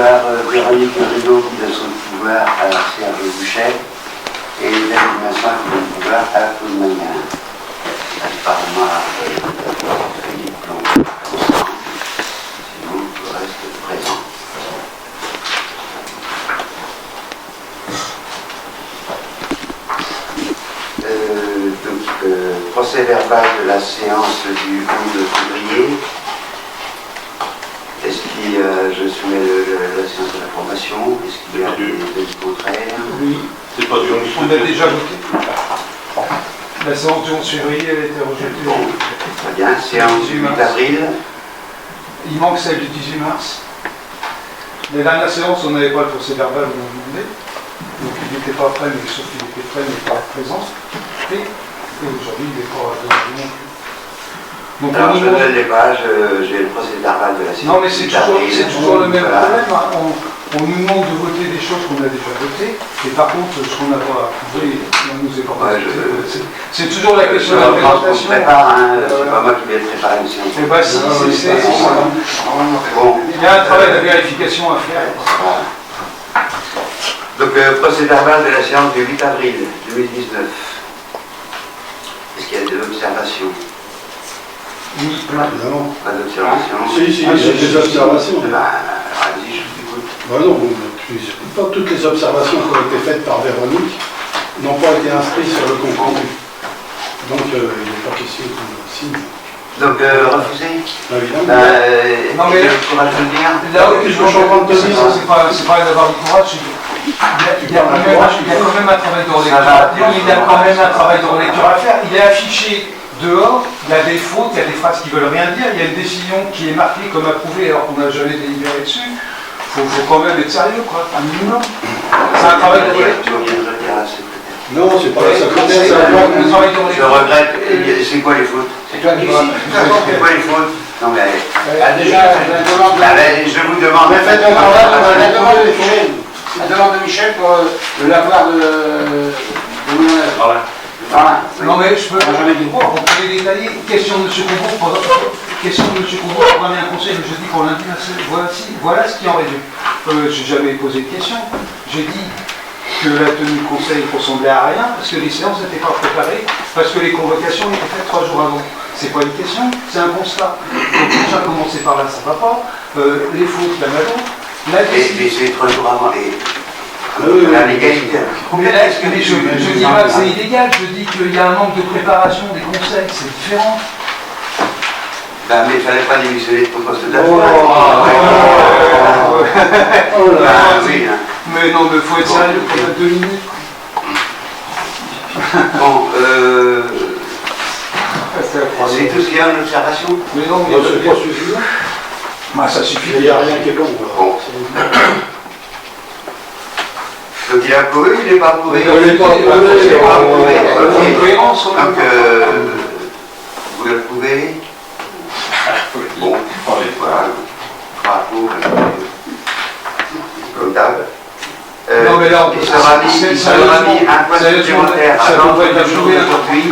recevoir Véronique Rideau qui donne son pouvoir à Serge Bouchet et David Massin qui donne le pouvoir à Claude Magnin. Apparemment, Philippe Plomb, sinon tout reste présent. Procès verbal de la séance du 11 février. Est-ce qu'il y a, je soumets la séance de l'approbation. Est-ce qu'il y a des avis contraires? Oui. C'est pas du 11 février. On a déjà voté. La séance du 11 février a été rejetée. Bon, très bien. Séance du 8 avril. Il manque celle du 18 mars. Les dernières séances, on n'avait pas le procès verbal, on l'a demandé. Donc il n'était pas prêt, mais sauf qu'il était prêt, mais pas présent. Et aujourd'hui, il n'est pas non plus. Donc, alors, je ne l'ai pas, j'ai le procès verbal de la séance. Non, mais c'est toujours le même problème. Hein. On nous demande de voter des choses qu'on a déjà votées, et par contre, ce qu'on n'a pas approuvé, on nous est pas présenté. C'est toujours la question de la présentation. C'est pas moi qui vais préparer une séance. Eh bien, si, c'est bon. Il y a un travail de vérification à faire. Donc, procès verbal de la séance du 8 avril 2019. Est-ce qu'il y a des observations? Oui, non. Pas d'observation? Si, j'ai des observations. Vas-y, je vous écoute. Non, pas toutes les observations qui ont été faites par Véronique n'ont pas été inscrites sur le compte rendu. Donc, il n'est pas question qu'on signe. Donc, refusé? Évidemment. Non, mais courage de le dire. Là où je suis en train de te dire, c'est pas d'avoir du courage, il y a quand même un travail de relecture. Il y a quand même un travail de relecture à faire. Il est affiché dehors, il y a des fautes, il y a des phrases qui ne veulent rien dire, il y a une décision qui est marquée comme approuvée alors qu'on n'a jamais délibéré dessus. Il faut quand même être sérieux, quoi, un minimum. C'est un travail de relecture. Non, c'est pas la secrétaire, c'est un travail de relecture. Je regrette. C'est quoi les fautes? C'est toi qui décides. C'est quoi les fautes? Non, mais Déjà, la demande je vous demande. Mais faites donc la demande de Michel pour le lavoir de mon œuvre. Voilà. Non mais je peux jamais dire. On peut détailler. Question de M. Combourg pour prendre un conseil le jeudi pour lundi. Voilà ce qui en résume. J'ai jamais posé de question. J'ai dit que la tenue de conseil ressemblait à rien parce que les séances n'étaient pas préparées, parce que les convocations étaient faites 3 jours avant. C'est pas une question, c'est un constat. Donc déjà commencer par là, ça va pas. Les fautes, la maison. Et c'est 3 jours avant la légalité. Je dis pas que c'est illégal, je dis qu'il y a un manque de préparation des conseils, c'est différent. Ben, mais il ne fallait pas démissionner de ton poste d'adjoint. Oui. Mais non, mais il faut être sérieux pour 2 minutes. Bon, c'est tout ce qu'il y a en observation. Mais non, mais c'est pas suffisant. Bah, ça suffit. Il n'y a rien qui est bon. Bon. Donc il a approuvé, il n'est pas approuvé. Il n'est pas approuvé. Donc, vous l'approuvez? Bon, voilà. Comme d'hab. Non, mais là, il sera mis un point supplémentaire à l'ordre du jour d'aujourd'hui.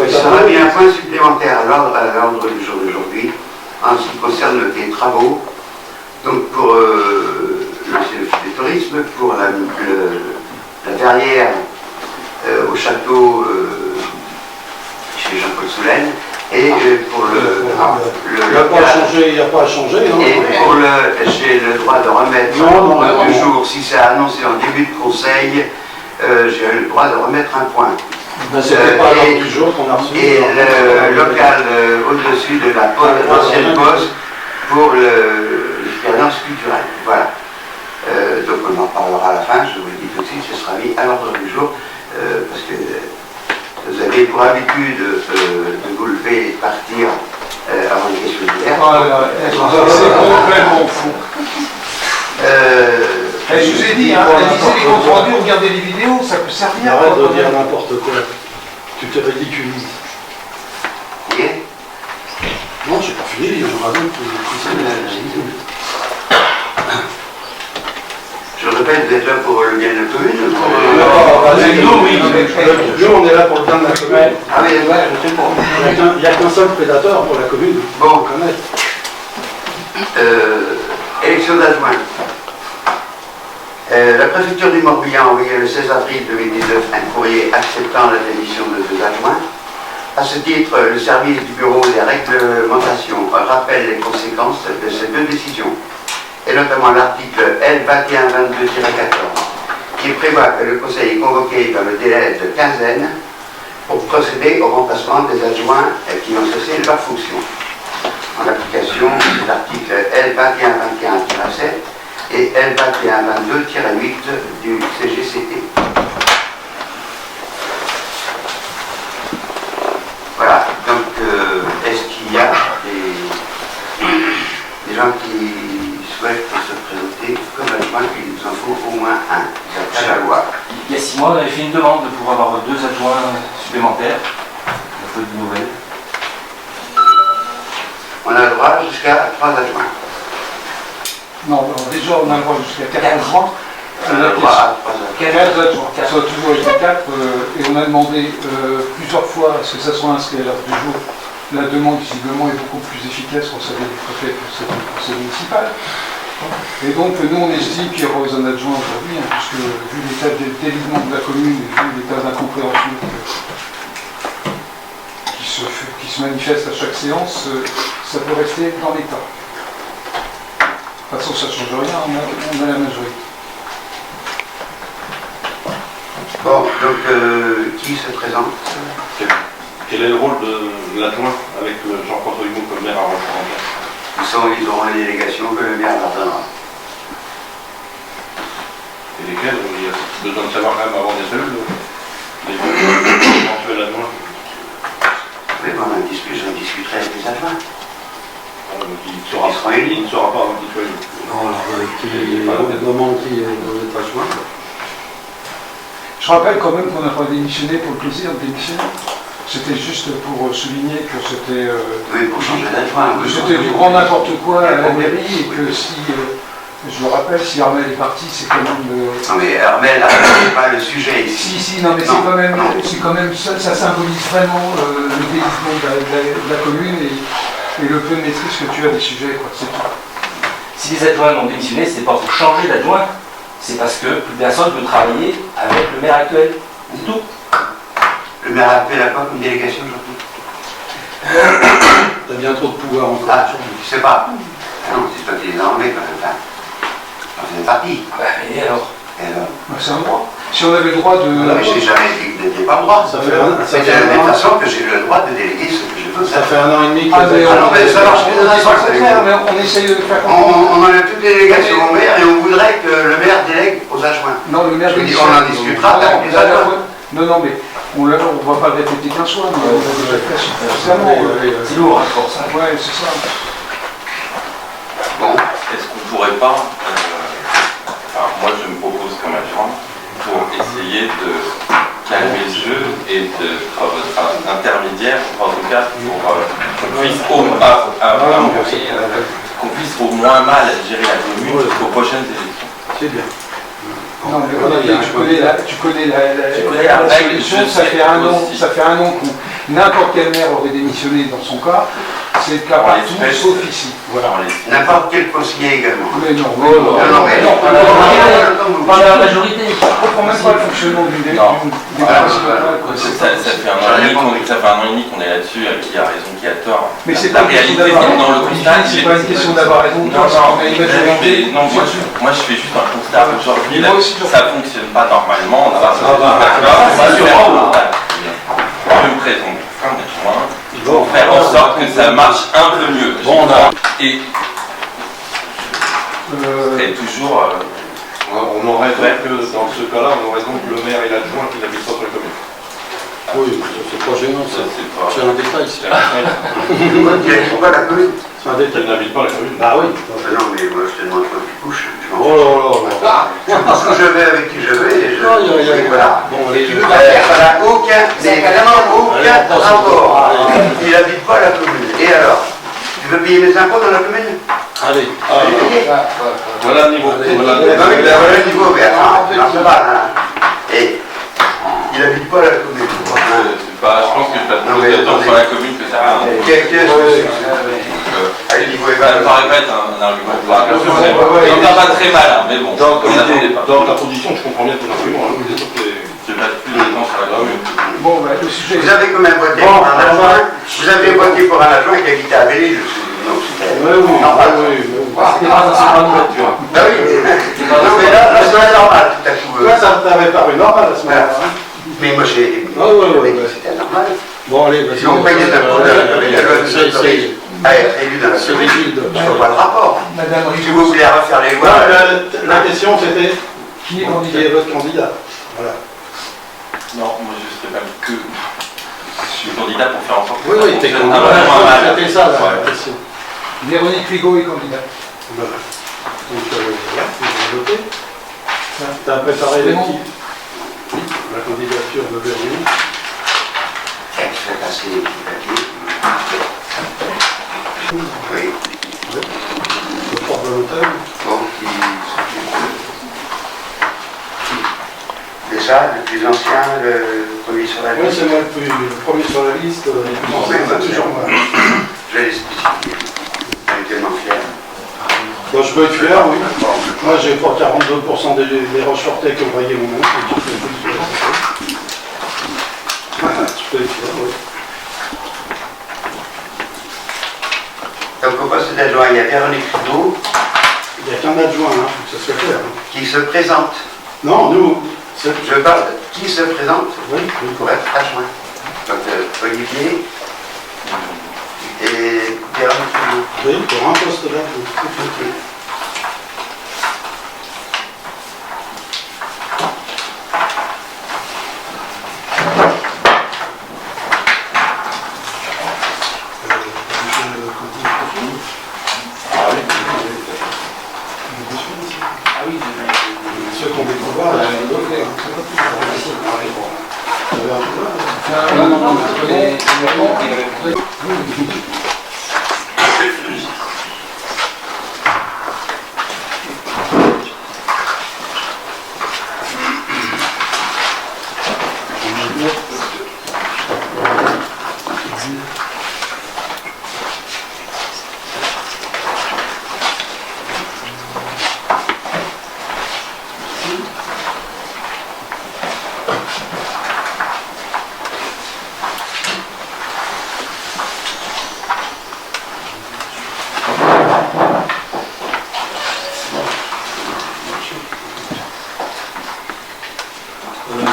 Il sera mis un point supplémentaire à l'ordre du jour d'aujourd'hui en ce qui concerne les travaux. Donc pour le tourisme, pour la verrière au château chez Jean-Paul Soulaine, et pour il n'y a pas à changer, non? Et pour j'ai le droit de remettre un jour, si c'est annoncé en début de conseil, j'ai le droit de remettre un point. C'était pas l'ordre du jour qu'on a reçu. Et le local au-dessus de l'ancienne poste pour l'expérience culturelle. Voilà. Donc on en parlera à la fin, je vous le dis tout de suite, ce sera mis à l'ordre du jour, parce que vous avez pour habitude de vous lever et de partir avant les questions d'hiver. C'est complètement fou. Je vous ai dit, lisez les comptes rendus, regardez les vidéos, ça peut servir. Arrête de dire n'importe quoi. Tu te ridiculises. Non, j'ai pas fini, il y en aura d'autres. Je répète, vous êtes là pour le bien de la commune? Nous, on est là pour le bien de la commune. Ah oui, ouais, je sais pas. Il n'y a qu'un seul prédateur pour la commune. Bon. On connaît. Élection d'adjoint. La préfecture du Morbihan a envoyé le 16 avril 2019 un courrier acceptant la démission de 2 adjoints. À ce titre, le service du bureau des réglementations rappelle les conséquences de ces 2 décisions, et notamment l'article L2122-14, qui prévoit que le Conseil est convoqué dans le délai de quinzaine pour procéder au remplacement des adjoints qui ont cessé leur fonction, en application de l'article L2121-7 et L2122-8 du CGCT. Voilà, donc est-ce qu'il y a des gens qui souhaitent se présenter comme adjoint? Il nous en faut au moins un, c'est la loi. Il y a 6 mois, on avait fait une demande de pouvoir avoir 2 adjoints supplémentaires. Il faut de nouvelles. On a le droit jusqu'à 3 adjoints. Non, alors déjà on a le droit jusqu'à 4 adjoints. On a le droit à 3 adjoints. 4 adjoints, ça a toujours été 4, et on a demandé plusieurs fois à ce que ça soit inscrit à l'ordre du jour. La demande visiblement est beaucoup plus efficace, on savait du préfet que c'est un conseil municipal. Et donc nous on estime qu'il y aura besoin d'adjoints aujourd'hui, hein, puisque vu l'état de délitement de la commune et vu l'état d'incompréhension qui se manifeste à chaque séance, ça peut rester dans l'état. De toute façon ça ne change rien, on a la majorité. Bon, donc qui se présente? Quel est le rôle de l'adjoint avec Jean-François Humeau comme maire à Roche-en-Place? Ils auront les délégations que le maire leur donnera. Et lesquels? Il y a besoin de savoir quand même avant des cellules, les éventuels adjoints. Mais bon, j'en discuterai avec les adjoints. Donc il ne sera pas avant qu'il soit élu. Non, alors, au moment qui est adjoint. Je rappelle quand même qu'on n'a pas démissionné pour le plaisir de démissionner. C'était juste pour souligner que c'était Oui, pour changer d'adjoint. c'était du grand n'importe quoi à la mairie et que si, je le rappelle, si Armel est parti, c'est quand même... Non mais Armel, c'est pas le sujet ici. Si, non, mais c'est quand même ça symbolise vraiment le délitement de la commune et le peu de maîtrise que tu as des sujets, quoi, c'est tout. Si les adjoints ont démissionné, c'est pas pour changer d'adjoint, c'est parce que plus personne ne veut travailler avec le maire actuel. C'est tout. Le maire a fait la quoi comme délégation aujourd'hui? T'as bien trop de pouvoir encore. Ah, je sais pas. Ah non, c'est toi qui les as enlevés quand même. Quand c'est parti. Et alors? Et alors? C'est un droit. Si on avait le droit de... Non, mais je n'ai jamais dit que n'était pas le droit. Ça fait C'est de la même façon que j'ai le droit de déléguer ce que je veux. Ça fait 1 an et demi que Ah, mais non, mais ça marche on pas. est pas contraire, mais on essaye de le faire On enlève toutes les délégations au maire et on voudrait que le maire délègue aux adjoints. Non, le maire Je dis, démissionne. on en discutera avec les adjoints. Non, mais on ne va pas le répéter qu'un soir, mais on l'a déjà fait suffisamment. C'est lourd, hein, pour ça. Ouais, c'est ça. Bon, Est-ce qu'on ne pourrait pas, alors moi je me propose comme adjoint, pour essayer de calmer le jeu et d'être intermédiaire, en tout cas pour qu'on puisse au moins mal gérer la commune jusqu'aux prochaines élections. C'est bien. Non, mais Olivier, tu connais la règle, solution, je sais aussi. ça fait un an que n'importe quel maire aurait démissionné dans son cas, c'est le cas En partout, l'espèce, sauf ici. Voilà. n'importe quel conseiller également. Mais non, Non, mais non, Par la majorité. je ne comprends même pas le fonctionnement du débat. Ça fait un an et demi qu'on est là-dessus, qui a raison, qui a tort. Mais c'est La pas une question réalité, d'avoir dans le constat, c'est pas une question d'avoir raison. Non, moi je fais juste un constat. Aujourd'hui, Moi aussi, ça ne fonctionne pas normalement. Je me présente fin d'adjoint pour faire en sorte que ça marche un peu mieux. Et c'est toujours. On aurait donc, dans ce cas-là, on aurait donc le maire et l'adjoint qui n'habitent pas sur la commune. Oui, c'est pas gênant, ça. C'est un détail. C'est un détail. Qui n'habite pas la commune. C'est un Qui détail. n'habite pas la commune. Bah oui. Non, mais moi je te demande pas qui couche. Oh là là. Parce que je vais avec qui je vais et je. Voilà. Bon, allez, Ça n'a aucun, mais vraiment aucun rapport. Il n'habite pas la commune. Et alors? Tu veux payer mes impôts dans la commune? allez. Voilà le niveau. Non, mais voilà le niveau, mais attends, ça va, là. Et il n'habite pas la commune. Je pense que je passe plus de temps sur la commune que ça. Qu'est-ce que c'est? À niveau ça me paraît pas être un argument. On n'a pas très mal, hein, mais bon, Dans on n'attendait pas. ta position, je comprends bien ton argument. Hein. Je passe plus de temps sur la commune. Bon, bah, le sujet. Vous avez quand même voté pour un adjoint. Vous avez voté pour un adjoint qui habitait à Belley, je suis. Non, c'était. Oui, normal. C'est pas une voiture. Ah oui. Non, mais là, c'est normal, tout à coup. Toi, ça t'avait paru normal à ce moment-là. Hein. Mais moi, j'ai. Ah ouais, C'était normal. Bon, allez, vas-y. Ils ont payé de la loi nous autorise à être élus dans la C'est commune. rigide. Je ne vois pas le rapport. Madame Si Rigaud, vous voulez refaire les Non, lois. la question c'était qui est qui candidat? est votre candidat. Voilà. Non, moi je serais même que. Je suis candidat pour faire en sorte que Oui, ça oui, t'es fonctionne candidat. vraiment mal. C'était ça la Ouais. question. Véronique Rigaud est candidate. Voilà. Donc voilà, vous avez voté. Tu as préparé C'est les bon. petits. Oui, la candidature de Véronique. Je vais passer les papiers. Oui. Le porte volontaire. Bon, déjà, le plus ancien, le premier sur la Oui, liste. c'est moi le premier sur la liste. C'est toujours moi. Je vais les spécifier. On est tellement fiers. Bon, je peux être fier, oui. Moi, j'ai pas 42% des Rochefortais qui ont voyé mon nom. Je peux être fier, oui. Donc au poste d'adjoint, il y a Véronique Rigaud Il n'y a qu'un adjoint, hein, faut que ça soit clair. Hein. qui se présente. Non, nous, c'est... Je parle de qui se présente Oui, oui. pour être adjoint. Donc Olivier et Véronique Rigaud. Oui, pour un poste d'adjoint. Ceux qui ont des pouvoirs, là, ils doivent faire.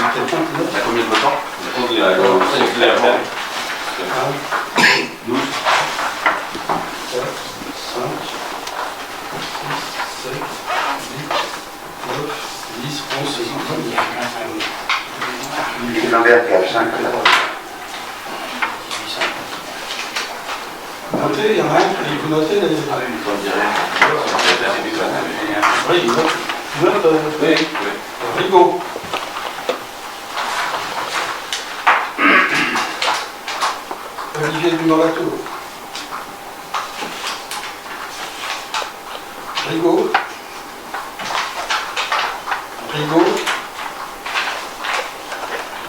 Quelqu'un qui Il y a combien de votants? Je pense qu'il y a 12. 7, 5, 6, 7, 8, 9, 10, 11, 12. Et Lambert qui a 5 là. Notez, il y en a un, et vous notez les... Il faut me dire rien. Oui, note Oui, oui. Rigaud. Olivier Dumont-Latour. Rigaud. Rigaud.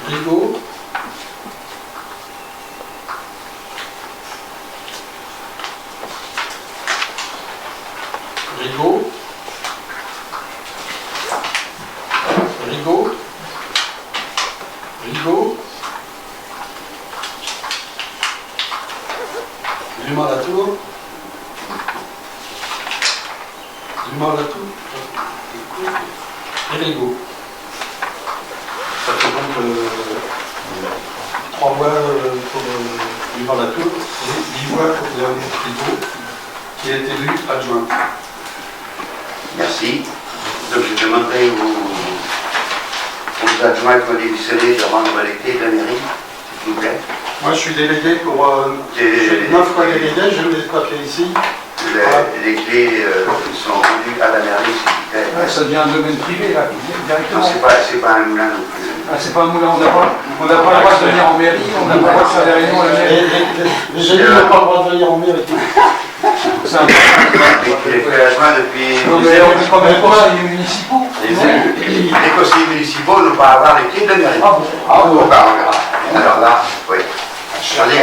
Rigaud. Rigaud. Rigaud. Rigaud. Dumont-Latour. Dumont-Latour. Et Rigaud. Ça fait donc 3 voix pour Dumont-Latour et 10 voix pour Véronique Rigaud, qui est élu adjoint. Merci. Donc je demanderai aux adjoints conditionnés de rendre les clés de la mairie, s'il vous plaît. Moi, je suis délégué pour 9 fois délégué, j'ai les papiers ici. Les clés sont rendues à la mairie, s'il vous plaît. Ouais, ça devient un domaine privé, là, Non, directement. c'est pas un moulin non plus. Ah, c'est pas un moulin, on n'a pas le droit de venir en mairie, on n'a pas le droit de faire des réunions à la mairie. Les élus n'ont pas le droit de venir en mairie. C'est un Les clés adjoints depuis. Non, mais on est quand même pas les municipaux. Les conseillers municipaux n'ont pas à avoir les clés de la mairie. Ah bon? Ah bon, bah, on verra. Alors là, oui.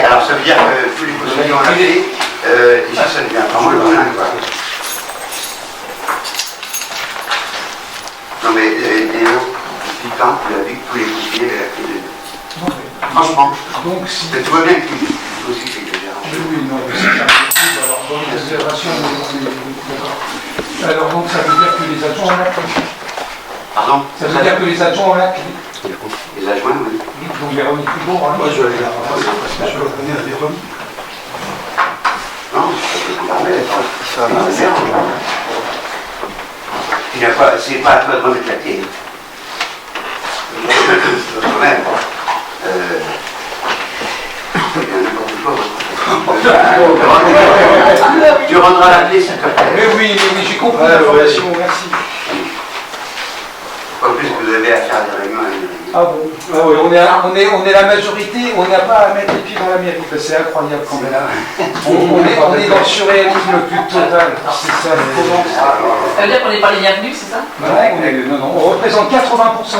Alors ça veut dire que tous les conseillers ont la clé, Ici, ça devient vraiment le moulin, quoi. Non, mais Léo, depuis quand tu as vu que tous les poussiers avaient la clé de... Non, mais- Franchement, Donc, si. mais tu vois bien que tu aussi, c'est exagéré. Oui, non, mais c'est pas possible. Alors, dans les considérations, d'accord. Alors, donc, ça veut dire que les adjoints ont la clé. Pardon? Ça veut dire que les adjoints ont la clé. Les adjoints, oui. Donc, Véronique Hugo, hein. Moi, je vais aller la ramasser parce que je le connais à Véronique. Non, je peux te permettre. Ça m'énerve. C'est pas à toi de remettre la clé. Quand même. Il y a n'importe quoi. Tu rendras la clé, s'il te plaît. Mais oui, j'ai compris l'information, merci. Pas plus que vous avez à faire des réunions à la mairie. Ah bon? Ah oui. On est la majorité, on n'a pas à mettre les pieds dans la mairie. Ben, c'est incroyable quand même. On est dans le surréalisme le plus total. C'est ça. Ça veut dire qu'on n'est pas les bienvenus, c'est ça? Non, on représente 80%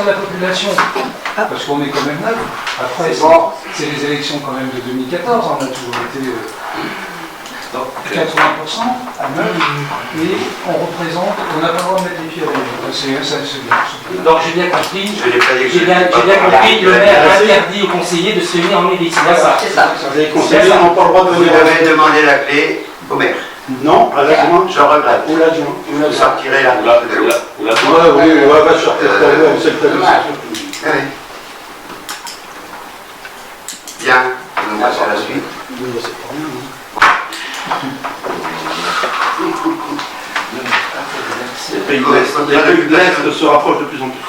de la population, parce qu'on est quand même neuf. Après, c'est les élections quand même de 2014, on a toujours été 80% à 9, et on représente, on n'a pas le droit de mettre les pieds à la mairie. C'est bien. Donc j'ai bien compris, Je n'ai pas dit que j'ai bien compris, le maire interdit aux conseillers de se réunir en mairie, c'est bien ça. C'est ça. Les conseillers n'ont pas le droit de vous venir. devez demander la clé au maire. Non, à l'adjoint. Je regrette. Ou l'adjoint. Vous sortirez la Ou clé de l'eau. la Oui, va sortir pour vous, c'est le cas. Oui. Bien, on passe à la suite. Oui, c'est pas rien. Les pays de l'Est se rapprochent de plus en plus.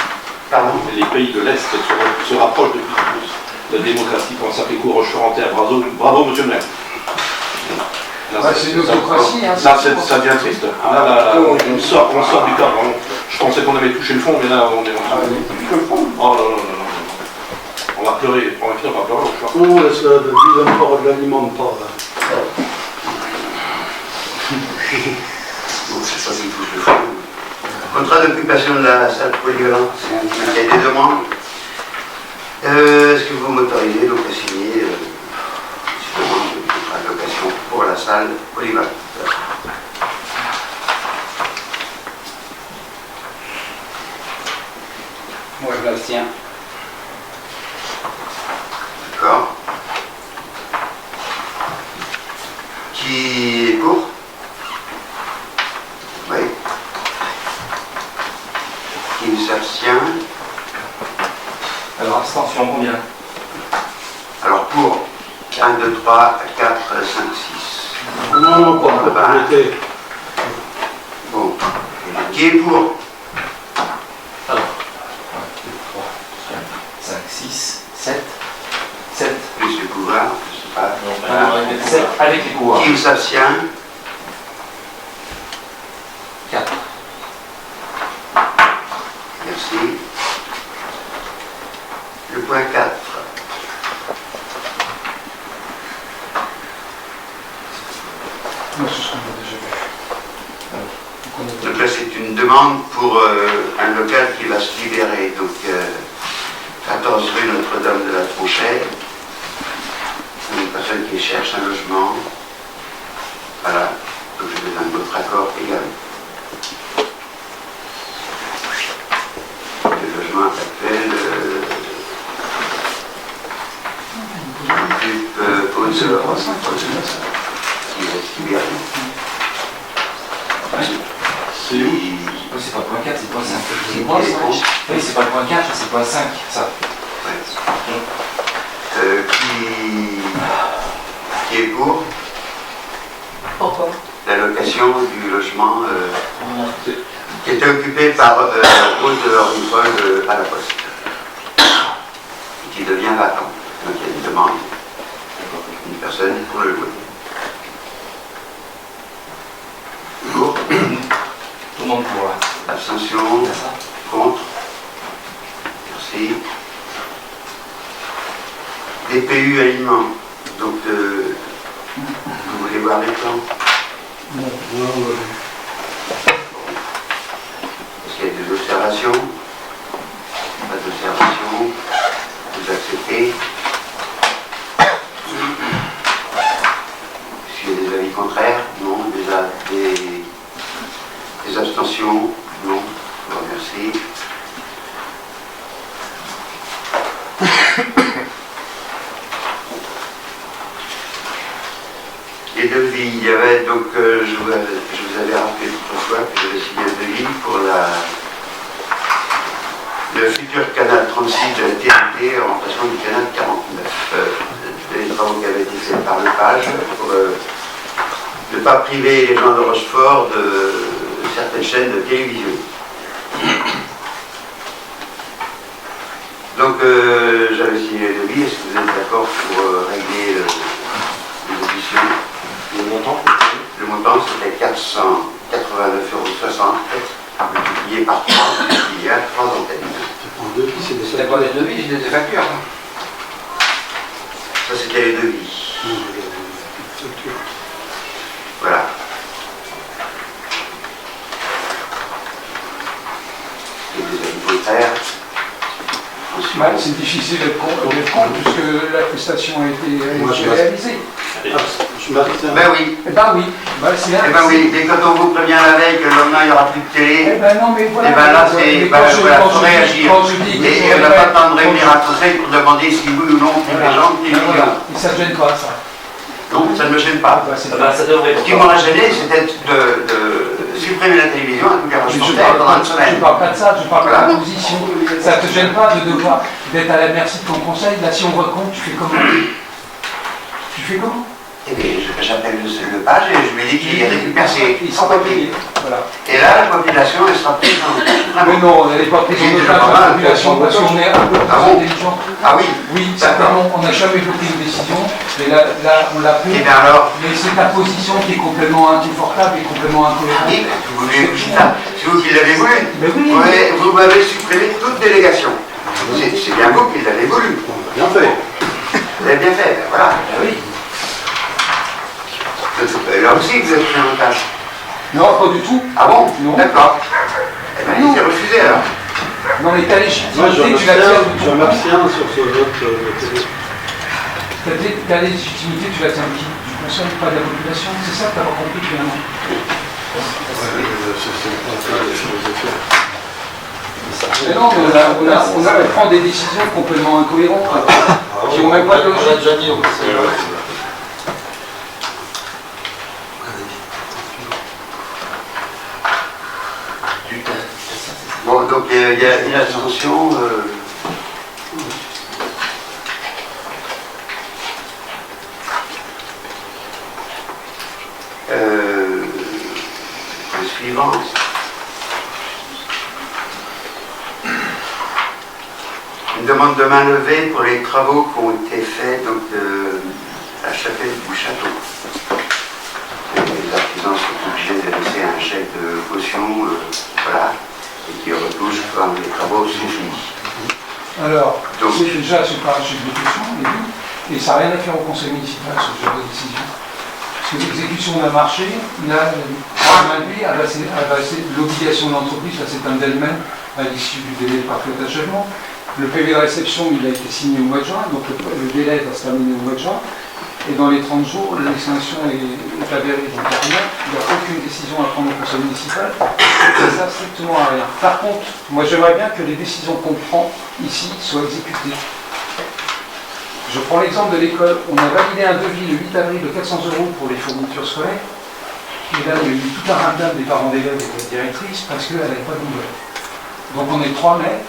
Pardon. Les pays de l'Est se rapprochent de plus en plus. La démocratie commence à piquer Roche-Charentais à Bravo, bravo monsieur le maire. C'est une autocratie. Hein, Là, ça devient triste. Là, on sort du cadre. Je pensais qu'on avait touché le fond, mais là, on est en train de... Oh là là là là. On va pleurer, on va finir par pleurer, je crois. On laisse la devise encore de l'alimente pas. Bon, c'est ça qui touche le fond. Contrat d'occupation de la salle polyvalente, c'est un cahier des demandes. Est-ce que vous m'autorisez donc à signer justement le contrat de location pour la salle polyvalente? Moi, je l'abstiens. D'accord. Qui est pour? Oui. Qui s'abstient? Alors abstention combien? Alors pour 1, 2, 3, 4, 5, 6. Non, pas propriété. Bon. Qui est pour? 5, 6, 7. 7. Plus le pouvoir, je sais pas. 7 avec les pouvoirs. Qui s'abstient? 4. Merci. Le point 4. Non, c'est ce qu'on a déjà vu. Donc là, c'est une demande pour un local qui va se libérer. Donc 14 rue Notre-Dame de la Tronchère. Une personne qui cherche un logement. Voilà. Donc j'ai besoin de votre accord également. Le logement actuel occupe Haute-Zor, qui va se libérer. C'est où? C'est pas le point 4, c'est le point 5. Qui est contre? Oui, c'est pas le point 4, c'est le point 5, ça. Ouais. Qui est pour Pourquoi? la location du logement qui était occupé par Haute-Orifol à la Poste, et qui devient vacant. Donc il y a une demande d'une personne pour le louer. Pour, Tout le monde pour là. abstention, C'est ça. contre. Merci. DPU aliments. Donc vous voulez voir les plans? Est-ce qu'il y a des observations? Pas d'observation. Vous acceptez? Est-ce qu'il y a des avis contraires? 36 de la TNT en remplacement du canal 49. Les travaux qui avaient été faits par le page pour ne pas priver les gens de Rochefort de certaines chaînes de télévision. Donc j'avais signé le devis. Est-ce que vous êtes d'accord pour régler les auditions? Le montant? Le montant c'était 489,60 €, multiplié par 3, il y a 3 antennes. En devis, c'est des... C'était pas des devis, c'était des factures. Ça c'était les devis. Voilà. Et des avis contraires. Bah, c'est difficile d'être compte puisque la prestation a été réalisée. Je m'abstiens. Ben oui. Eh ben oui, bah, c'est Eh ben oui, et quand on vous prévient la veille que le lendemain il n'y aura plus de télé, Eh ben non, mais voilà. et ben là c'est, Mais ben, quand je- voilà, quand faut je dis- réagir. quand je dis que Et je on n'a pas le temps de quand réunir je- un conseil pour demander si oui ou non on prive les gens de Ben voilà. télévision. Et ça ne gêne pas, ça. Non, ça ne me gêne pas. Bah, c'est Ah bah, ça devrait. Ce qui m'aurait gêné, c'était de supprimer la télévision à tous les Mais je reporters pendant une je semaine. parle pas de ça, je parle de Voilà. la position. Ça te gêne pas de devoir d'être à la merci de ton conseil. Là, si on vote contre, tu fais comment? Tu fais comment? Eh bien, j'appelle le page et je lui dis qu'il récupère ses Ils sont pas payés. Voilà. Et là, la population, elle sera prise en... Mais non, elle n'est pas prise en otage par la population parce qu'on est un peu plus Ah bon? intelligent. Ah oui. Oui, certainement, on n'a jamais pris une décision, mais là on l'a pris. Eh bien alors, Mais c'est ta position qui est complètement inconfortable et complètement incohérente. oui, vous voulez que je dise ça. C'est vous qui l'avez voulu. Mais oui. Vous m'avez supprimé toute délégation. C'est bien vous qui l'avez voulu. Bien fait. Vous avez bien fait, ben voilà. Ben oui. Là aussi, vous êtes pris en otage. Non, pas du tout. Ah bon? Non. D'accord. Eh bien, Non. il s'est refusé alors. Non, mais ta Moi, légitimité, tu la tiens de je ton m'abstiens sur ce vote. Ta légitimité, tu la tiens de qui? Du conseil, pas de la population? C'est ça que tu n'as pas compris finalement. Mais non, mais on prend des décisions complètement incohérentes, qui n'ont même pas de logique. déjà dit au conseil. Bon, donc il y a une abstention. Le suivant. Une demande de main levée pour les travaux qui ont été faits donc, à la chapelle du château. Les artisans sont obligés de laisser un chèque de caution, voilà, et qui retouchent quand les travaux sont finis. Alors, Donc- c'est déjà c'est pas un chef d'exécution, et ça n'a rien à faire au conseil municipal, ce genre de décision. Parce que l'exécution d'un marché, là, lui, l'obligation de l'entreprise va s'éteindre d'elle-même à l'issue du délai de parfait achèvement. Le PV de réception, il a été signé au mois de juin, donc le délai va se terminer au mois de juin. Et dans les 30 jours, l'extinction est avérée. Donc il n'y a aucune décision à prendre au conseil municipal. Ça ne sert strictement à rien. Par contre, moi j'aimerais bien que les décisions qu'on prend ici soient exécutées. Je prends l'exemple de l'école. On a validé un devis le 8 avril de 400 € pour les fournitures scolaires. Et là, il y a eu tout un ras-le-bol des parents d'élèves et de la directrice parce qu'elle n'avait pas de nouvelles. Donc on est 3 mai.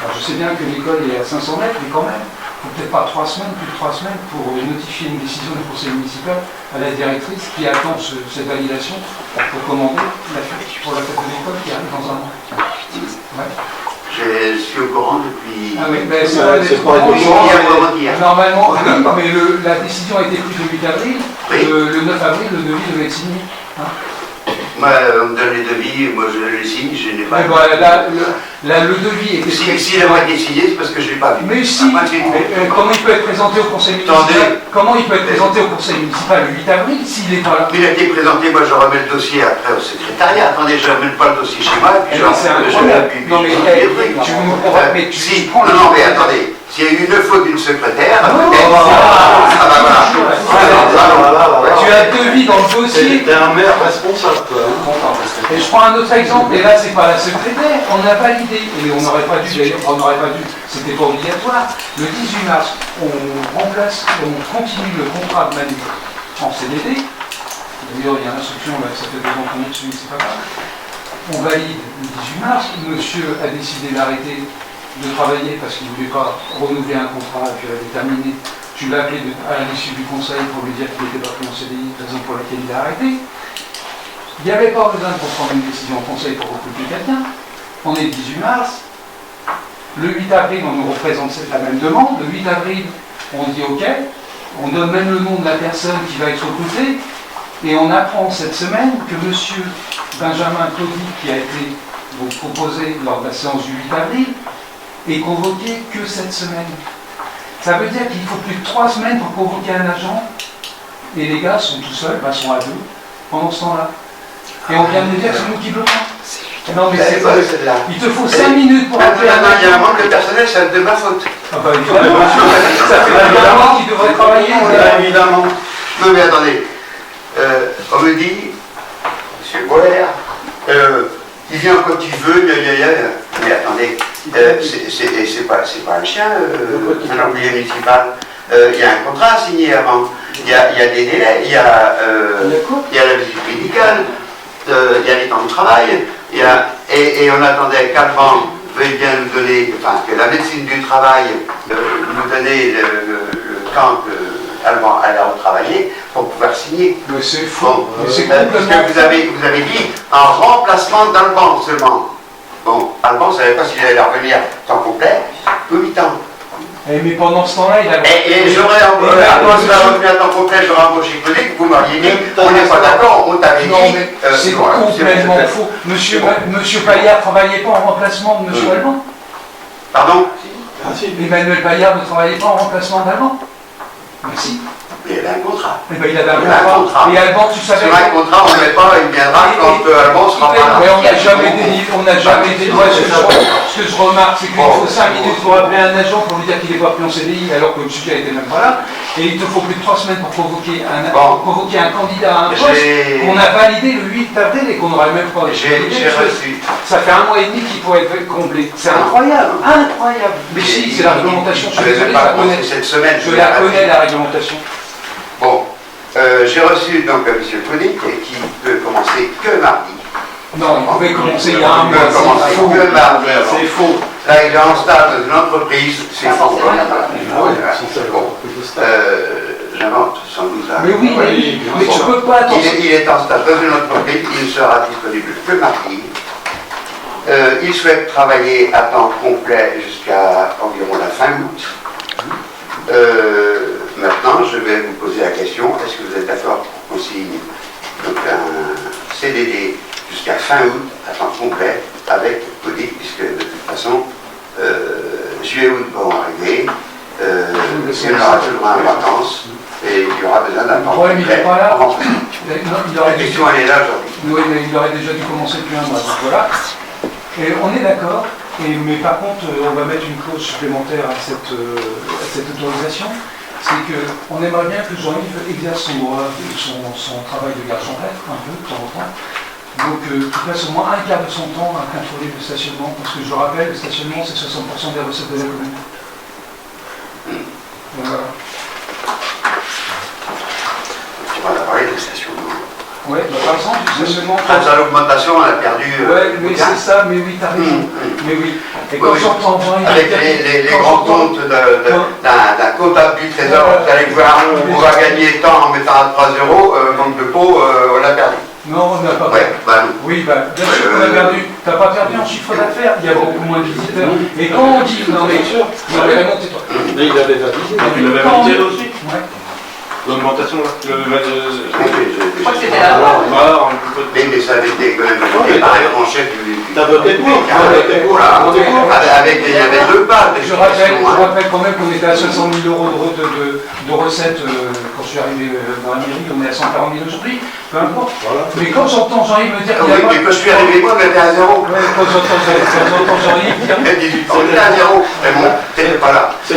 Alors je sais bien que l'école est à 500 mètres, mais quand même, il faut peut-être pas 3 semaines, plus de 3 semaines pour notifier une décision du conseil municipal à la directrice qui attend cette validation pour commander la fête pour la fête de l'école qui arrive dans un mois. Ouais. Je suis au courant depuis... Ah oui, ben c'est c'est pas pas hier. Normalement, oui, mais la décision a été prise le 8 avril, Oui. le 9 avril, le devis devait être signé. Hein. Moi, on me donne les devis, moi je les signe, je n'ai pas... Mais voilà, là, le devis était Si il n'a pas été signé, c'est parce que je ne l'ai pas vu. Mais si, Ah, moi, j'ai- comment il peut être présenté au conseil Attendez. municipal? Comment il peut être présenté au conseil municipal le 8 avril s'il n'est pas là? Il a été présenté, moi je remets le dossier après au secrétariat. Attendez, je ne remets pas le dossier chez moi, puis Eh je ben, c'est un je- problème. puis- Non, mais, puis- eh, puis- tu me comprends, mais tu Si, prends le- non, mais attendez, s'il y a eu une faute d'une secrétaire, Non, peut-être... ah, Ah bah voilà. Tu as un devis dans le dossier. T'es un maire responsable, toi. Et je prends un autre exemple, et là c'est pas la secrétaire, on a validé, et on n'aurait pas dû, d'ailleurs, on n'aurait pas dû, c'était pas obligatoire. Le 18 mars, on remplace, on continue le contrat de Manu en CDD. D'ailleurs, il y a l'instruction, là, ça fait 2 ans qu'on est dessus, c'est pas grave. On valide le 18 mars, monsieur a décidé d'arrêter de travailler parce qu'il ne voulait pas renouveler un contrat et puis elle est terminée. Tu l'as appelé à l'issue du conseil pour lui dire qu'il n'était pas pris en CDI, raison pour laquelle il a arrêté. Il n'y avait pas besoin de prendre une décision au conseil pour recruter quelqu'un. On est le 18 mars. Le 8 avril, on nous représente la même demande. Le 8 avril, on dit OK. On donne même le nom de la personne qui va être recrutée. Et on apprend cette semaine que M. Benjamin Claudy, qui a été donc proposé lors de la séance du 8 avril, est convoqué que cette semaine. Ça veut dire qu'il faut plus de 3 semaines pour convoquer un agent. Et les gars sont tout seuls, sont à 2, pendant ce temps-là. Et on vient de nous dire que c'est nous qui bloquons. Non, mais c'est pas celle-là. Il te faut 5 minutes pour appeler un agent. Il y a un manque de personnel, c'est de ma faute. Ah bah évidemment, ça fait évidemment qu'il devrait travailler. Évidemment. Non mais attendez, on me dit, M. Boller, il vient quand il veut, mais attendez, c'est pas un chien, un employé municipal. Il y a un contrat à signer avant, il y a des délais, il y a la visite médicale, il y a les temps de travail, et on attendait qu'Alban veuille bien nous donner, enfin que la médecine du travail nous donnait le temps qu'Alban allait retravailler pour pouvoir signer. Mais c'est faux. Bon, parce que vous avez dit en remplacement d'Alban seulement. Bon, Alban ne savait pas s'il allait revenir temps complet ou 8 ans. Mais pendant ce temps-là, il a... Et j'aurais embauché, revenu à temps complet, j'aurais embauché Claude, vous m'auriez dit, on n'est pas d'accord, on t'avait dit... Non, mais c'est complètement faux. Monsieur Paillard ne travaillait pas en remplacement de Monsieur Alban. Pardon? Emmanuel Paillard ne travaillait pas en remplacement d'Alban. Mais si. Mais il avait un contrat. Eh ben, il avait un contrat. Et Alban, tu savais... Sur un contrat, on ne met pas, il viendra quand Alban sera pas là. Mais on n'a jamais délivré. Ce que je remarque, c'est qu'il faut 5 minutes pour appeler un agent pour lui dire qu'il n'est pas pris en CDI alors que le sujet n'était même pas là. Et il te faut plus de 3 semaines pour convoquer un candidat à un poste qu'on a validé le 8 avril et qu'on n'aurait même pas J'ai reçu. Ça fait 1 mois et demi qu'il pourrait être comblé. C'est incroyable, incroyable. Mais si, c'est la réglementation. Je suis désolé, je la connais, la réglementation. Bon, j'ai reçu donc M. Claudy qui peut commencer que mardi. Non, il pouvait commencer il y a 1 mois. Il peut commencer que mardi. C'est faux. Là, il est en stade d'une entreprise, c'est faux. Bon, j'invente sans doute. Mais oui, mais tu peux pas attendre. Il est en stade dans une entreprise, il sera disponible que mardi. Il souhaite travailler à temps complet jusqu'à environ la fin août. Maintenant, je vais vous poser la question, est-ce que vous êtes d'accord pour qu'on signe donc un CDD jusqu'à fin août à temps complet avec Claudy, puisque de toute façon, juillet-août vont arriver, il aura toujours en vacances et il y aura besoin d'un temps complet. Il n'est pas là. La question, elle est là aujourd'hui. Oui, mais il aurait déjà dû commencer depuis 1 mois. Donc voilà. Et on est d'accord, mais par contre, on va mettre une clause supplémentaire à cette autorisation. C'est qu'on aimerait bien que Jean-Yves exerce son droit, son travail de garde champêtre, un peu, de temps en temps. Donc, qu'il passe au moins 1/4 de son temps à contrôler le stationnement, parce que je rappelle, le stationnement, c'est 60% des recettes de la commune. Donc, voilà. Tu vas parler de stationnement. Oui, par exemple, du stationnement. Grâce à l'augmentation, on a perdu. Oui, mais c'est ça, mais oui, t'as raison. Mais oui. Et quand j'entends Jean-Yves. Avec les grands comptes d'un comptable du trésor, vous allez voir, on va gagner tant en mettant à 3 euros, manque de peau, on l'a perdu. Non, on n'a pas perdu. Oui, bien sûr qu'on a perdu. T'as pas perdu en chiffre d'affaires, il y a beaucoup moins de visiteurs. Et quand on dit. Non, mais Raymond, tais-toi. Mais il avait validé aussi. Ouais. L'augmentation, Je crois que c'était la loi. Mais ça avait été quand même voté par en chef du... T'as voté pour. Voilà. Il y avait 2 parts Je rappelle quand même qu'on était à 60 000 euros de recettes quand je suis arrivé dans la mairie, on est à 140 000 aujourd'hui, peu importe. Voilà. Mais quand j'entends Jean-Yves me dire qu'il y a pas... Mais quand je suis arrivé, moi, j'étais à 0. Quand j'entends Jean-Yves dire... 18 ans, j'étais à 0. Mais bon, t'étais pas là. Je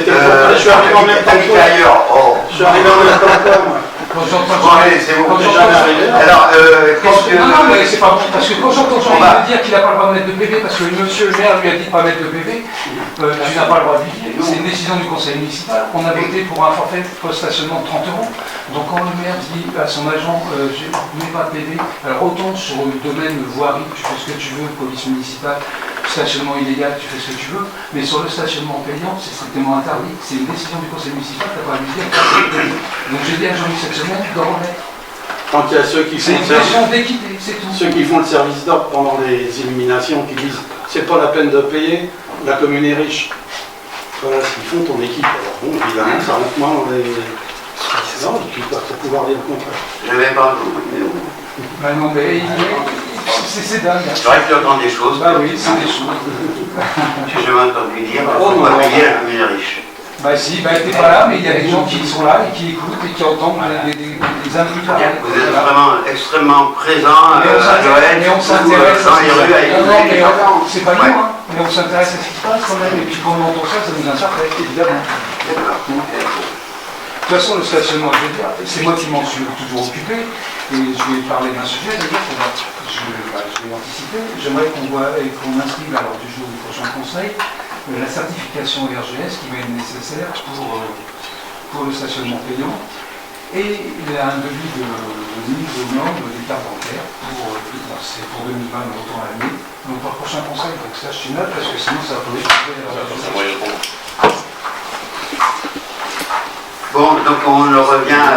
suis arrivé en même temps que toi. Ailleurs. Je suis arrivé en même temps que toi, moi. Quand j'entends c'est bon. Alors, non, mais c'est pas bon, parce que quand j'entends Jean-Yves me dire qu'il n'a pas le droit de mettre de PV, parce que monsieur le maire lui a dit de ne pas mettre de PV, tu n'as pas le droit de vivre. C'est une décision du conseil municipal. On a voté pour un forfait post-stationnement de 30 euros. Donc quand le maire dit à son agent, je ne mets pas de PV, alors autant sur le domaine voirie, tu fais ce que tu veux, police municipale, stationnement illégal, tu fais ce que tu veux, mais sur le stationnement payant, c'est strictement interdit. C'est une décision du conseil municipal, tu n'as pas à lui dire. Donc j'ai dit à Jean-Luc cette semaine de remettre. Quand il y a ceux qui C'est font une question d'équité, c'est tout. ceux qui font le service d'ordre pendant les illuminations, qui disent c'est pas la peine de payer, la commune est riche. Voilà ce qu'ils font, ton équipe. Alors bon, évidemment, ça rentre moins dans les... Non, tu dois pouvoir dire le contraire. Je vais pas vous, mais bon. Bah non, mais c'est dingue. Hein. C'est vrai que tu entends des choses. Bah oui, c'est des choses. J'ai jamais entendu dire, Oh, faut non, pas non, payer non. la commune est riche. Bah si, bah t'es pas là, mais il y a des gens qui sont là et qui écoutent et qui entendent des invités. Vous êtes vraiment extrêmement présent à Joël, mais on s'intéresse dans les rues à Non, non, écouter mais les gens. c'est pas nous, hein. Mais on s'intéresse à ce qui se passe quand même, et puis quand on entend ça, ça nous interpelle, évidemment. De toute façon, le stationnement, je veux dire, c'est moi qui m'en suis toujours occupé, et je vais parler d'un sujet, d'ailleurs, je vais anticiper. J'aimerais qu'on inscrive à l'ordre du jour du prochain conseil la certification RGS qui va être nécessaire pour le stationnement payant, et un devis de mise aux normes des cartes bancaires c'est pour 2020, mais autant à l'année, donc pour le prochain conseil. Donc ça, je note parce que sinon ça va poser Bon, donc on revient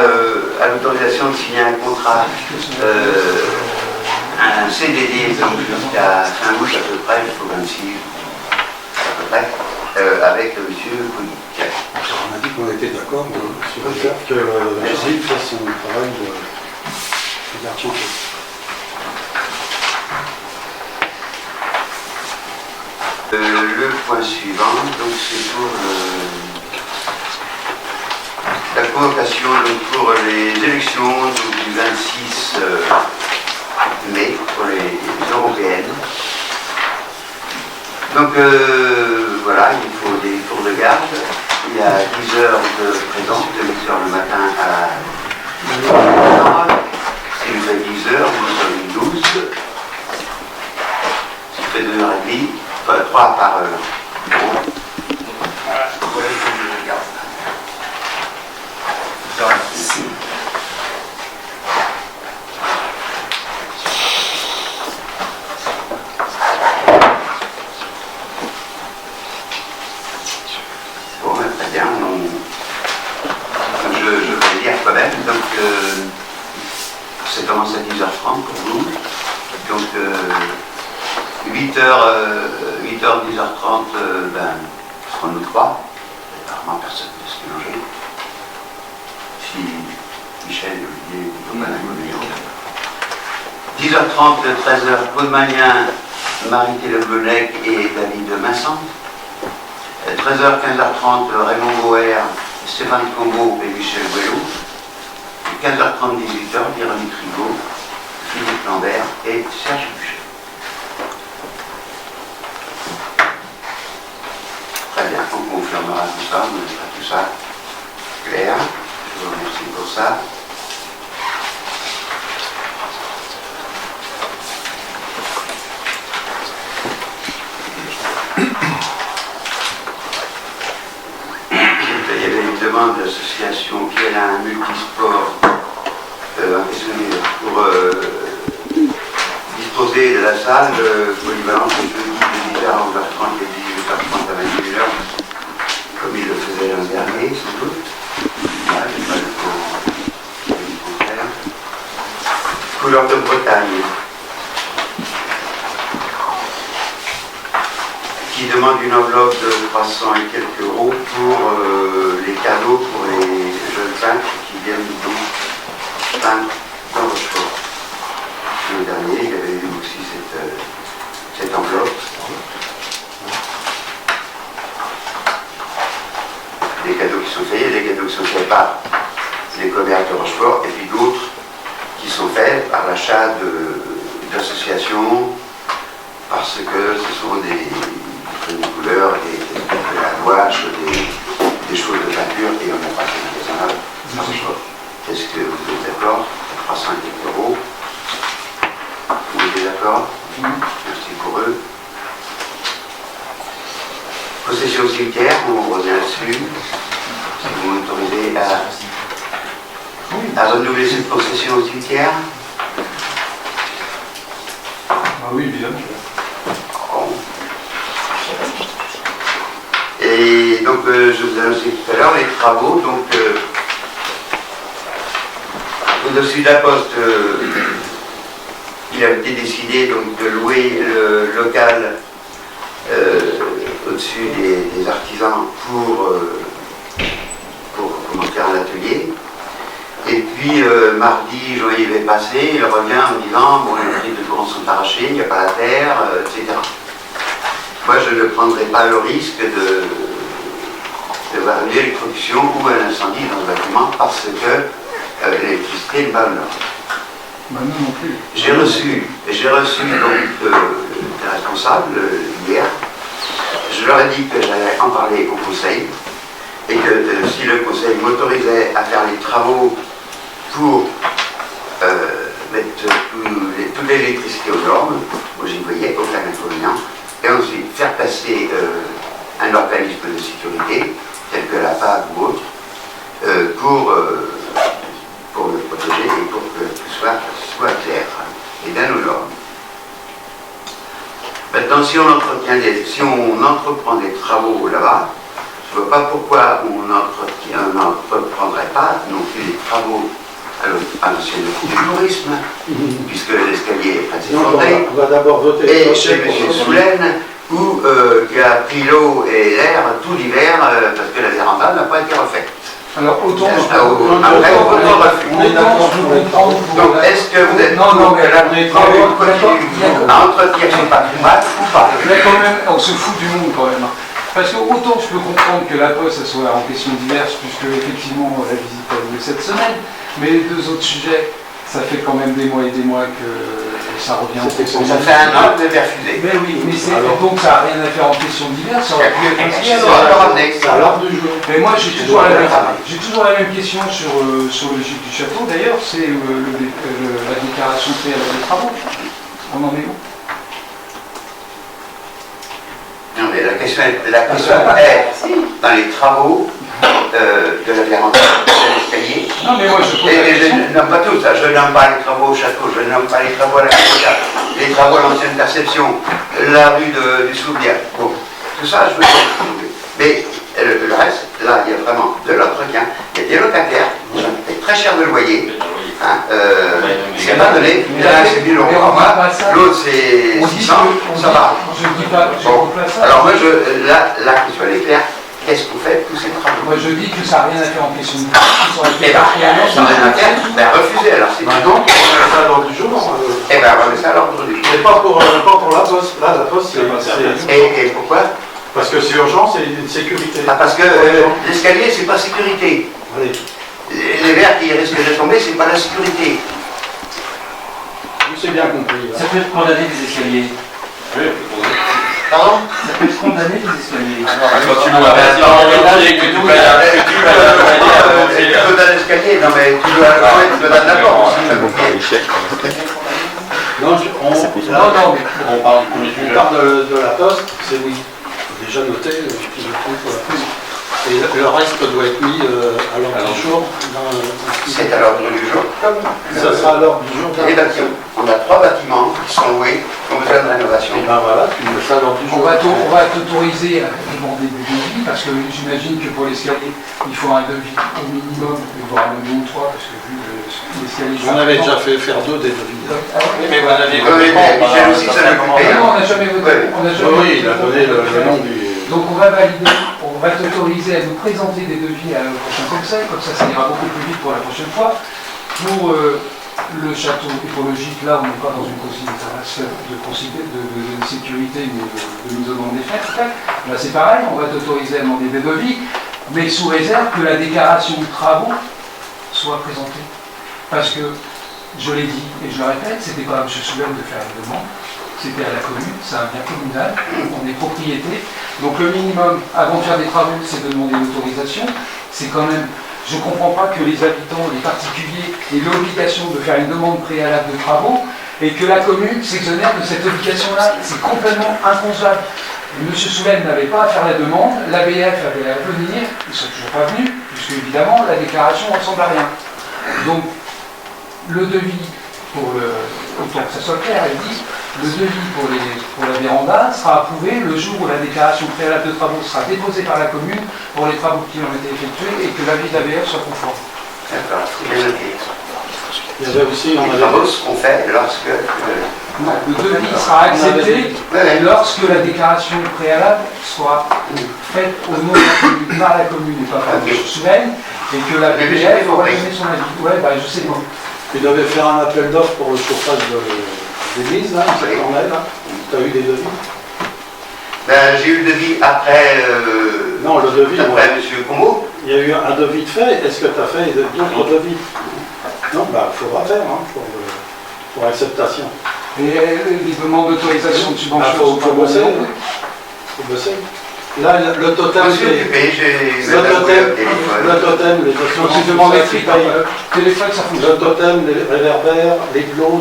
à l'autorisation de signer un contrat, un CDD donc jusqu'à fin août à peu près, jusqu'au 26 à peu près, avec M. Kounik. On a dit qu'on était d'accord sur le fait que la CIF fasse son travail de garde-chantier. Le point suivant, donc c'est pour la convocation donc, pour les élections donc, du 26 mai pour les européennes. Donc voilà, il faut des tours de garde. Il y a 10 heures de présence, de 8 heures le matin à 9h. Si vous faites 10 heures, vous sommes 12. Ce qui fait 2h30, enfin 3 par bureau. Bon, très bien, je vais dire quand même, donc ça commence à 10h30 pour nous, donc 8h, 10h30, ce seront nous trois, apparemment personne ne peut se mélanger, si Michel et Olivier ne peuvent pas l'inconvénient. 10h30, 13h, Claude Magnin, Marie-Thé Bonec et David Vincent. 13h, 15h30, Raymond Boer, Stéphane Combeau et Michel Boileau. 15h30, 18h, Véronique Rigaud, Philippe Lambert et Serge Boucher. Très bien, on confirmera tout ça, on mettra tout ça clair. Je vous remercie pour ça. Il y avait une demande d'association qui est un multisport pour disposer de la salle polyvalente le jeudi de 10h à 11h30 et 18h30 à 21h, comme il le faisait l'an dernier, sans doute. Voilà, j'ai pas le contraire. Couleur de Bretagne, qui demande une enveloppe de 300 et quelques euros pour les cadeaux pour les jeunes peintres qui viennent donc peindre dans Rochefort. L'an dernier, il y avait eu aussi cette enveloppe. Des cadeaux qui sont faits, il y a des cadeaux qui sont faits par les commerces de Rochefort et puis d'autres qui sont faits par l'achat d'associations parce que ce sont des couleurs, de la gouache, des choses de peinture et on n'a pas de magasins. Est-ce que vous êtes d'accord? 300 euros. Vous êtes d'accord? Merci pour eux. Possession cimetière, on revient là-dessus. Si vous m'autorisez à renouveler cette possession au cimetière. Ah oui, évidemment. Bon. Et donc, je vous ai annoncé tout à l'heure les travaux. Donc, au-dessus de la poste, il a été décidé donc, de louer le local au-dessus des artisans pour faire un atelier. Et puis, mardi, Jean-Yves est passé, il revient en disant bon, les prises de courant sont arrachées, il n'y a pas la terre, etc. Moi, je ne prendrai pas le risque d'avoir une électrocution ou un incendie dans ce bâtiment parce que l'électricité n'est pas en ordre. Maintenant non plus. J'ai reçu donc des responsables hier. Je leur ai dit que j'allais en parler au conseil et que si le conseil m'autorisait à faire les travaux pour mettre toute l'électricité aux normes, moi j'y voyais aucun inconvénient, et ensuite faire passer un organisme de sécurité, tel que la PAV ou autre, pour le protéger et pour que tout soit clair et bien aux normes. Maintenant, si on entreprend des travaux là-bas, je ne vois pas pourquoi on n'entreprendrait pas non plus des travaux à l'ancienne du tourisme, puisque l'escalier est effondré, On va d'abord voter. et chez M. Soulaine, qui a pris l'eau et l'air tout l'hiver, parce que la véranda n'a pas été refaite. Alors autant Après, autant refus. On est d'accord. Donc, est-ce que vous êtes pour que la travaux continuent à entretenir son patrimoine ou pas? Là quand même, on se fout du monde quand même. Parce que autant je peux comprendre que la poste ça soit en question diverse, puisque effectivement la visite a lieu cette semaine, mais les deux autres sujets, ça fait quand même des mois et des mois que ça revient en question. Ça fait un an que vous avez refusé. Mais oui, mais c'est donc ça n'a rien à faire en question diverse, ça aurait pu être ainsi. C'est à l'ordre du jour. Mais moi j'ai toujours la même question sur le gîte du château, d'ailleurs, c'est la déclaration préalable des travaux. On en est où? Non, mais la question est dans les travaux de la véranda, de l'escalier. Non, mais moi je pose la Et je question. nomme pas tout ça, je nomme pas les travaux au château, je nomme pas les travaux à la Coca, les travaux à l'ancienne perception, la rue du Souvenir. Bon, tout ça, je veux dire. Mais le reste, là, il y a vraiment de l'entretien. Il y a des locataires qui ont payé très cher de loyer. Hein, c'est pas donné, l'un c'est 1000 euros par mois, l'autre c'est 600, ça va. Je dis pas, je Bon, remplace ça. alors moi, la question elle est claire. Qu'est-ce que vous faites tous ces travaux? Moi je dis que ça n'a rien à faire en question de Eh bien, ça n'a rien à faire, ben refusez alors, c'est tout. Donc, on met ça à l'ordre du jour. Eh bien, on met ça à l'ordre du jour. Mais pas pour la poste. Là, la poste, c'est. Et pourquoi? Parce que c'est urgent, c'est une sécurité. Ah, parce que l'escalier, c'est pas sécurité. Allez, Les verres qui risquent de tomber, c'est pas la sécurité. c'est bien compris. Ça peut être condamné des escaliers. Pardon? Ça peut être condamné des escaliers. Quand tu loues un bâtiment entier, que tu payes un Tu peux dans l'escalier, non mais tu dois dans la porte. Non, on parle de la poste, c'est oui. Il faut déjà noter qui je trouve pour la poste. Et le reste doit être mis à l'ordre du jour. C'est à l'ordre du jour. Ça sera à l'ordre du jour. Les bâtiments. On a 3 bâtiments qui sont loués, qui ont besoin de rénovation. Et ben voilà, tu mets ça à l'ordre du jour. On va t'autoriser à demander des devis, parce que j'imagine que pour l'escalier, il faut un devis au minimum, voire même 2 ou 3, parce que vu l'escalier... J'en avais déjà fait faire 2 des devis. Ah ouais. Mais vous en aviez Michel aussi, ça l'a coupé. Non, on n'a jamais voté. On n'a jamais Oui, il a donné le nom du. Donc on va valider, on va t'autoriser à nous présenter des devis à le prochain conseil, comme ça ira beaucoup plus vite pour la prochaine fois. Pour le château écologique, là on n'est pas dans une considération de sécurité, mais de mise au nom des faits. Là c'est pareil, on va t'autoriser à demander des devis, mais sous réserve que la déclaration de travaux soit présentée. Parce que, je l'ai dit et je le répète, c'était pas à M. Soulaine de faire une demande. C'était à la commune, c'est un bien communal, on est propriété. Donc le minimum, avant de faire des travaux, c'est de demander l'autorisation. C'est quand même, je ne comprends pas que les habitants, les particuliers, aient l'obligation de faire une demande préalable de travaux et que la commune s'exonère de cette obligation-là. C'est complètement inconcevable. M. Soulaine n'avait pas à faire la demande, l'ABF avait à venir, ils ne sont toujours pas venus, puisque évidemment la déclaration ne ressemble à rien. Donc le devis, autant que ça soit clair, elle dit le devis pour la véranda sera approuvé le jour où la déclaration préalable de travaux sera déposée par la commune pour les travaux qui ont été effectués et que l'avis de l'ABF soit conforme. D'accord, c'est bien noté. Il y avait aussi, Les travaux seront faits lorsque... Non, le devis sera accepté lorsque la déclaration préalable soit faite au nom de la commune, par la commune et pas par les ressources humaines, et que la BPF aura donné son avis. Ouais, bah je sais pas. tu devais faire un appel d'offres pour le chauffage de l'église, là, cette journée, là. Tu as eu des devis? Ben, j'ai eu le devis après... Non, le devis, après M. Combeau. il y a eu un devis de fait. Est-ce que tu as fait d'autres devis? Non, bah, il faudra faire, hein, pour acceptation. Et les demandes d'autorisation de subvention faut sont pas bosser. bonnes. Faut bosser. Là, le totem, Je me suis occupé, j'ai le totem, les Donc assurances, c'est demandé tout ça, écrit par téléphone, ça le fonctionne. totem, les réverbères, les plots,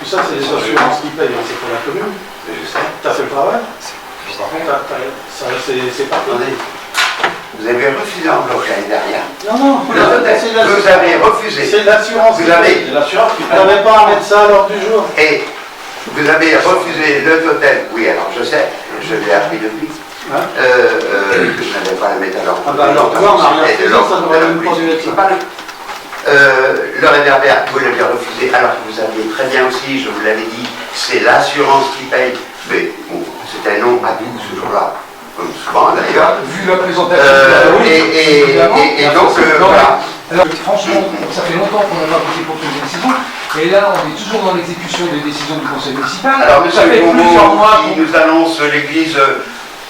tout ça, c'est les assurances qui payent, hein, c'est pour la commune. Je sais. Tu as fait le travail? C'est parti. Attendez. Vous avez refusé en bloc l'année dernière. Non, non, Vous avez refusé. c'est l'assurance. Vous avez... L'assurance qui Tu n'avais pas à mettre ça à l'ordre du jour. Et vous avez refusé le totem. Oui, alors je sais, je l'ai appris depuis. Hein? Que je n'avais pas à mettre à l'ordre. Ah bah alors, toi, on n'a rien fait, ça devrait même pas dû être là. Le réverbère, vous l'avez refusé, alors que vous aviez très bien aussi, je vous l'avais dit, c'est l'assurance qui paye. Mais bon, c'était un nom à tout ce jour-là, comme souvent d'ailleurs. Vu la présentation Et donc, voilà. Alors franchement, ça fait longtemps qu'on n'a pas voté pour une décision, et là on est toujours dans l'exécution des décisions du conseil municipal. Alors, ça fait plusieurs mois qui nous annonce l'église,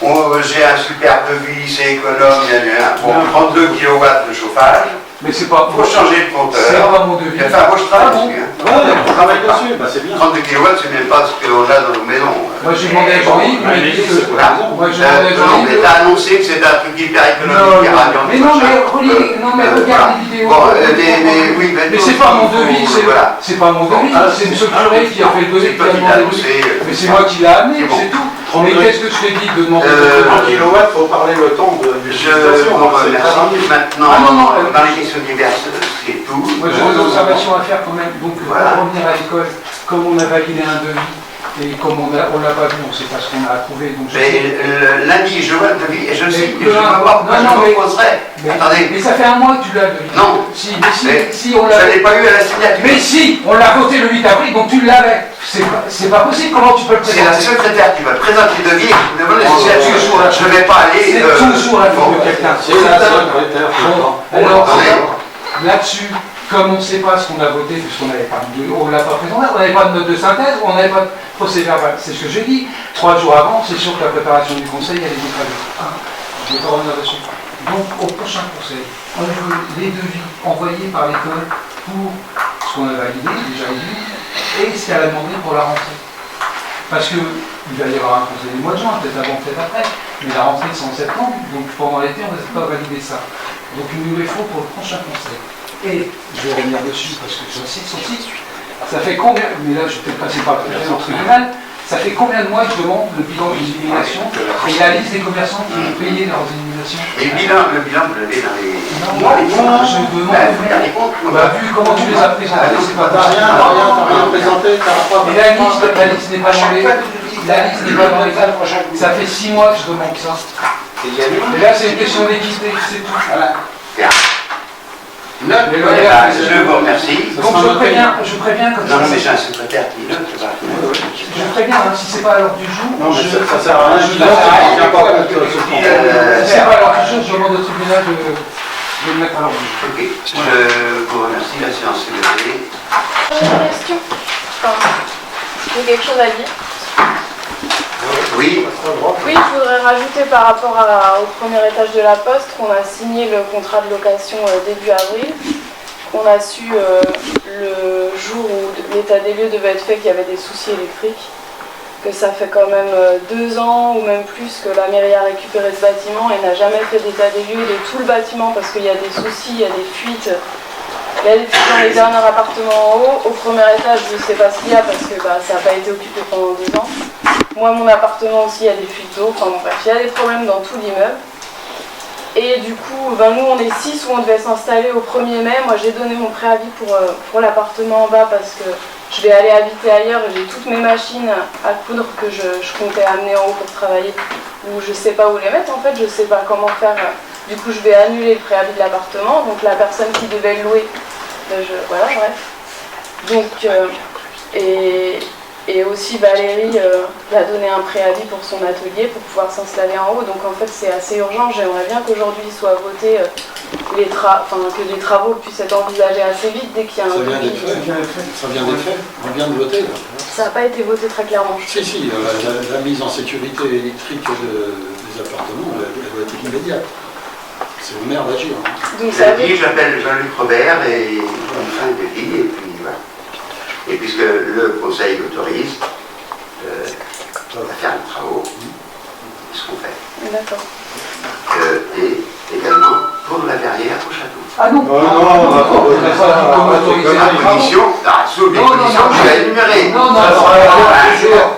j'ai un super devis, c'est économe, bon, 32 kW de chauffage. mais c'est pas Il faut changer de c'est compteur. pas mon devis. Enfin, moi je travaille Ah bon dessus. Hein. Ouais, on travaille dessus, bah, c'est bien. 32 kW, c'est même pas ce qu'on a dans nos maisons. Moi j'ai demandé à Jean-Yves, il m'a dit que... Voilà. Moi j'ai demandé à Non, mais Jean-Yves... t'as annoncé que c'était un truc hyper économique, hyper radiant. Mais non, mais regarde les vidéos. Bon, oui, Mais c'est pas mon devis, voilà. c'est pas mon devis, c'est M. Curé qui a fait le devis, C'est qui toi a qui demandé l'as le annoncé. devis. Mais c'est moi qui l'ai amené, C'est bon. c'est tout. Mais qu'est-ce que je t'ai dit de demander 30 kW, il faut parler le temps de Je l'utilisation. vous c'est très remercie. rapide. Maintenant, Ah, non, dans les questions diverses, c'est tout. Moi j'ai des observations à faire quand même, donc Voilà. pour revenir à l'école, comme on a validé un devis, et comme on l'a pas vu, on sait pas ce qu'on a approuvé, donc je sais. Mais lundi, je vois le devis et je sais, Mais je vais voir pourquoi je non, mais- m'opposerai. Attendez, Mais ça fait un mois que tu l'as le devis. Non. Si, mais si on je l'a... n'ai pas eu à la signature. Mais si, on l'a voté le 8 avril, donc tu l'avais. C'est pas possible, comment tu peux le C'est la présenter? secrétaire qui va présenter le devis et qui me demande la signature. Je ne vais pas aller... C'est toujours la faute bon. de quelqu'un. C'est la secrétaire. Bon, alors, là-dessus, comme on ne sait pas ce qu'on a voté, puisqu'on n'avait pas on l'a pas présenté, on n'avait pas de note de synthèse, on n'avait pas de procès verbal. C'est ce que j'ai dit. 3 jours avant, c'est sûr que la préparation du conseil, elle était prévue. Je ne vais pas revenir dessus. Donc, au prochain conseil, on veut les devis envoyés par l'école pour ce qu'on a validé, déjà élu, et ce qu'elle a demandé pour la rentrée. Parce qu'il va y avoir un conseil du mois de juin, peut-être avant, peut-être après, mais la rentrée c'est en septembre, donc pendant l'été, on ne va pas valider ça. Donc il nous les faut pour le prochain conseil. Et je vais revenir dessus parce que j'insiste aussi, ça fait combien, mais là je vais peut-être passer par le tribunal, ça fait combien de mois que je demande le bilan des éliminations et la liste des commerçants qui ont payé leurs éliminations? Et le bilan, vous l'avez dans les... Non, je demande. Bah, vu comment tu les as présentés, c'est pas T'as rien présenté, t'as pas... Et la liste n'est pas dans les... La liste n'est pas dans les... Ça fait 6 mois que je demande ça. Et là, c'est une question d'équité, c'est tout. Voilà. Bien. Mais Je vous remercie. donc je préviens comme Non, ça. mais j'ai un secrétaire qui note. Je préviens, hein, si c'est pas à l'heure du jour, Non, mais je... ça sert à rien. Je ne viens pas compte ce point. Si c'est pas à l'heure du jour, je demande au tribunal de le mettre à l'heure du jour. Ok, je vous remercie, la séance est levée. J'ai une question. Enfin, j'ai quelque chose à dire. Oui, Oui, je voudrais rajouter par rapport au premier étage de la Poste qu'on a signé le contrat de location début avril, qu'on a su le jour où l'état des lieux devait être fait qu'il y avait des soucis électriques, que ça fait quand même 2 ans ou même plus que la mairie a récupéré ce bâtiment et n'a jamais fait d'état des lieux de tout le bâtiment parce qu'il y a des soucis, il y a des fuites. Il y a des fuites dans les derniers appartements en haut. Au premier étage, je ne sais pas ce qu'il y a parce que ça n'a pas été occupé pendant 2 ans. Moi, mon appartement aussi, il y a des fuites d'eau. Enfin bon, bref, il y a des problèmes dans tout l'immeuble. Et du coup, nous on est 6 où on devait s'installer au 1er mai. Moi j'ai donné mon préavis pour l'appartement en bas parce que je vais aller habiter ailleurs et j'ai toutes mes machines à coudre que je comptais amener en haut pour travailler. Où je sais pas où les mettre en fait, je sais pas comment faire. Du coup je vais annuler le préavis de l'appartement. Donc la personne qui devait le louer, voilà, bref. Donc, et aussi Valérie a donné un préavis pour son atelier pour pouvoir s'installer en haut. Donc en fait c'est assez urgent. J'aimerais bien qu'aujourd'hui soit voté que les travaux puissent être envisagés assez vite dès qu'il y a un Ça vient d'être fait. Ça vient d'être fait. On vient de voter là. Ça n'a pas été voté très clairement. Si, la mise en sécurité électrique des appartements, elle doit être immédiate. C'est au maire d'agir. Donc ça veut... J'appelle Jean-Luc Robert et on fait un devis et puis voilà. Et puisque le conseil l'autorise à faire les travaux, c'est ce qu'on fait. D'accord. Et également pour la verrière au château. Ah non, Sous des conditions que je vais énumérer. Non,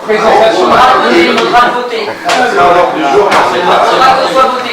présentation. On va voter. C'est à l'ordre du jour. On va que ce soit voté.